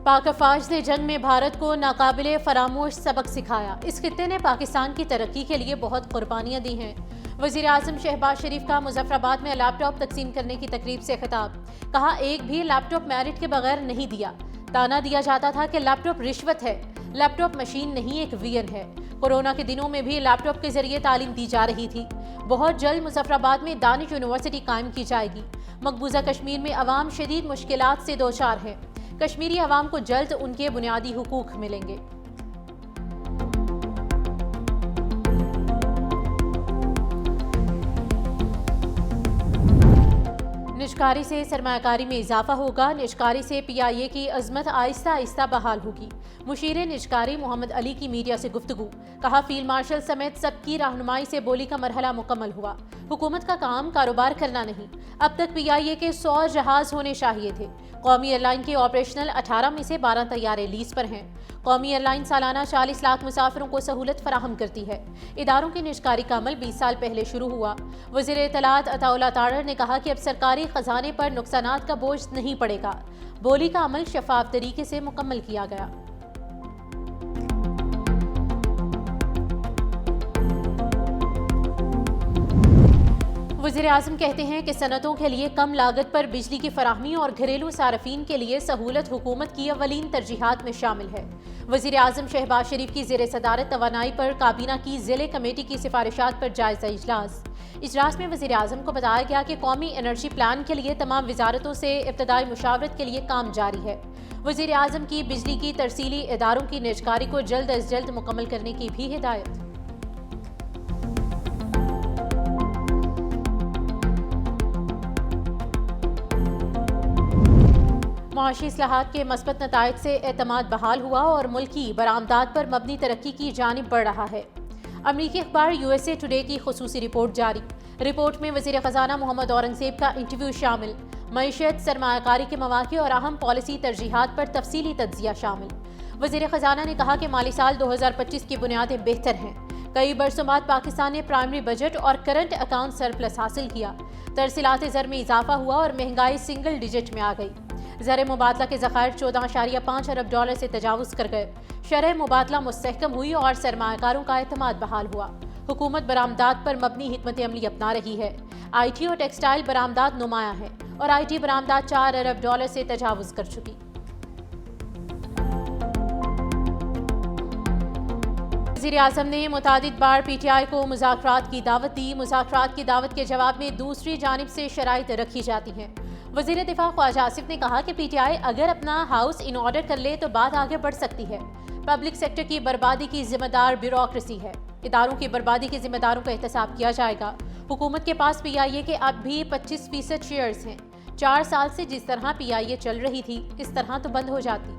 پاک افواج نے جنگ میں بھارت کو ناقابل فراموش سبق سکھایا۔ اس خطے نے پاکستان کی ترقی کے لیے بہت قربانیاں دی ہیں۔ وزیر اعظم شہباز شریف کا مظفر آباد میں لیپ ٹاپ تقسیم کرنے کی تقریب سے خطاب۔ کہا ایک بھی لیپ ٹاپ میرٹ کے بغیر نہیں دیا۔ تانا دیا جاتا تھا کہ لیپ ٹاپ رشوت ہے۔ لیپ ٹاپ مشین نہیں، ایک وین ہے۔ کورونا کے دنوں میں بھی لیپ ٹاپ کے ذریعے تعلیم دی جا رہی تھی۔ بہت جلد مظفر آباد میں دانش یونیورسٹی قائم کی جائے گی۔ مقبوضہ کشمیر میں عوام شدید مشکلات سے دوچار ہے۔ کشمیری عوام کو جلد ان کے بنیادی حقوق ملیں گے۔ نجکاری سے سرمایہ کاری میں اضافہ ہوگا۔ نجکاری سے پی آئی اے کی عظمت آہستہ آہستہ بحال ہوگی۔ مشیر نجکاری محمد علی کی میڈیا سے گفتگو۔ کہا فیلڈ مارشل سمیت سب کی رہنمائی سے بولی کا مرحلہ مکمل ہوا۔ حکومت کا کام کاروبار کرنا نہیں۔ اب تک پی آئی اے کے 100 جہاز ہونے چاہیے تھے۔ قومی ایئر لائن کے آپریشنل 18 میں سے 12 طیارے لیز پر ہیں۔ قومی ایئر لائن سالانہ 40 لاکھ مسافروں کو سہولت فراہم کرتی ہے۔ اداروں کی نجکاری کا عمل 20 سال پہلے شروع ہوا۔ وزیر اطلاعات عطا اللہ تارڑ نے کہا کہ اب سرکاری خزانے پر نقصانات کا بوجھ نہیں پڑے گا۔ بولی کا عمل شفاف طریقے سے مکمل کیا گیا۔ وزیر اعظم کہتے ہیں کہ صنعتوں کے لیے کم لاگت پر بجلی کی فراہمی اور گھریلو صارفین کے لیے سہولت حکومت کی اولین ترجیحات میں شامل ہے۔ وزیر اعظم شہباز شریف کی زیر صدارت توانائی پر کابینہ کی ضلع کمیٹی کی سفارشات پر جائزہ اجلاس۔ اجلاس میں وزیر اعظم کو بتایا گیا کہ قومی انرجی پلان کے لیے تمام وزارتوں سے ابتدائی مشاورت کے لیے کام جاری ہے۔ وزیر اعظم کی بجلی کی ترسیلی اداروں کی نجکاری کو جلد از جلد مکمل کرنے کی بھی ہدایت۔ معاشی اصلاحات کے مثبت نتائج سے اعتماد بحال ہوا اور ملکی برآمدات پر مبنی ترقی کی جانب بڑھ رہا ہے۔ امریکی اخبار یو ایس اے ٹوڈے کی خصوصی رپورٹ جاری۔ رپورٹ میں وزیر خزانہ محمد اورنگزیب کا انٹرویو شامل، معیشت، سرمایہ کاری کے مواقع اور اہم پالیسی ترجیحات پر تفصیلی تجزیہ شامل۔ وزیر خزانہ نے کہا کہ مالی سال 2025 کی بنیادیں بہتر ہیں۔ کئی برسوں بعد پاکستان نے پرائمری بجٹ اور کرنٹ اکاؤنٹ سرپلس حاصل کیا۔ ترسیلات زر میں اضافہ ہوا اور مہنگائی سنگل ڈیجٹ میں آ گئی۔ زر مبادلہ کے ذخائر 14.5 ارب ڈالر سے تجاوز کر گئے۔ شرح مبادلہ مستحکم ہوئی اور سرمایہ کاروں کا اعتماد بحال ہوا۔ حکومت برآمدات پر مبنی حکمت عملی اپنا رہی ہے۔ آئی ٹی اور ٹیکسٹائل برآمدات نمایاں ہیں اور آئی ٹی برآمدات 4 ارب ڈالر سے تجاوز کر چکی۔ وزیر اعظم نے متعدد بار پی ٹی آئی کو مذاکرات کی دعوت دی۔ مذاکرات کی دعوت کے جواب میں دوسری جانب سے شرائط رکھی جاتی ہیں۔ وزیر دفاع خواجہ آصف نے کہا کہ پی ٹی آئی اگر اپنا ہاؤس ان آرڈر کر لے تو بات آگے بڑھ سکتی ہے۔ پبلک سیکٹر کی بربادی کی ذمہ دار بیوروکریسی ہے۔ اداروں کی بربادی کے ذمہ داروں کا احتساب کیا جائے گا۔ حکومت کے پاس پی آئی اے کے اب بھی 25% شیئرز ہیں۔ 4 سال سے جس طرح پی آئی اے چل رہی تھی اس طرح تو بند ہو جاتی۔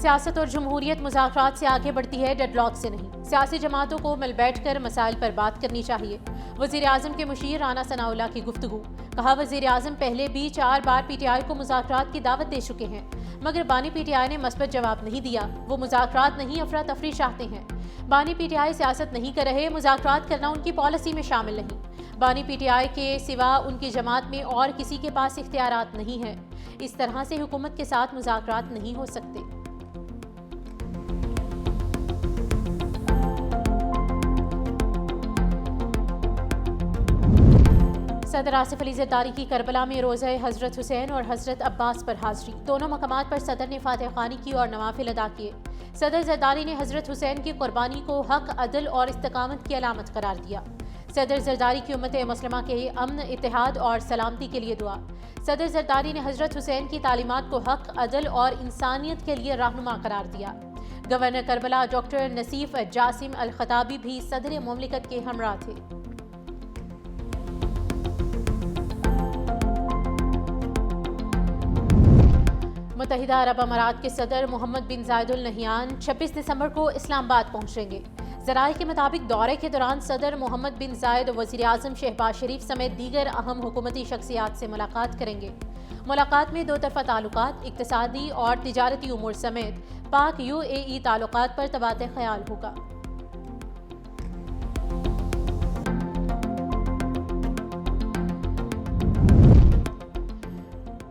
سیاست اور جمہوریت مذاکرات سے آگے بڑھتی ہے، ڈیڈ لاک سے نہیں۔ سیاسی جماعتوں کو مل بیٹھ کر مسائل پر بات کرنی چاہیے۔ وزیر اعظم کے مشیر رانا ثناء اللہ کی گفتگو۔ کہا وزیر اعظم پہلے بھی 4 بار پی ٹی آئی کو مذاکرات کی دعوت دے چکے ہیں، مگر بانی پی ٹی آئی نے مثبت جواب نہیں دیا۔ وہ مذاکرات نہیں، افراتفری چاہتے ہیں۔ بانی پی ٹی آئی سیاست نہیں کر رہے، مذاکرات کرنا ان کی پالیسی میں شامل نہیں۔ بانی پی ٹی آئی کے سوا ان کی جماعت میں اور کسی کے پاس اختیارات نہیں ہیں۔ اس طرح سے حکومت کے ساتھ مذاکرات نہیں ہو سکتے۔ صدر آصف علی زرداری کی کربلا میں روضہ حضرت حسین اور حضرت عباس پر حاضری۔ دونوں مقامات پر صدر نے فاتح خوانی کی اور نوافل ادا کیے۔ صدر زرداری نے حضرت حسین کی قربانی کو حق، عدل اور استقامت کی علامت قرار دیا۔ صدر زرداری کی امت مسلمہ کے امن، اتحاد اور سلامتی کے لیے دعا۔ صدر زرداری نے حضرت حسین کی تعلیمات کو حق، عدل اور انسانیت کے لیے رہنما قرار دیا۔ گورنر کربلا ڈاکٹر نصیف جاسم الخطابی بھی صدر مملکت کے ہمراہ تھے۔ متحدہ عرب امارات کے صدر محمد بن زائد ال نہیان 26 دسمبر کو اسلام آباد پہنچیں گے۔ ذرائع کے مطابق دورے کے دوران صدر محمد بن زائد وزیر اعظم شہباز شریف سمیت دیگر اہم حکومتی شخصیات سے ملاقات کریں گے۔ ملاقات میں 2 طرفہ تعلقات، اقتصادی اور تجارتی امور سمیت پاک یو اے ای تعلقات پر تبادلہ خیال ہوگا۔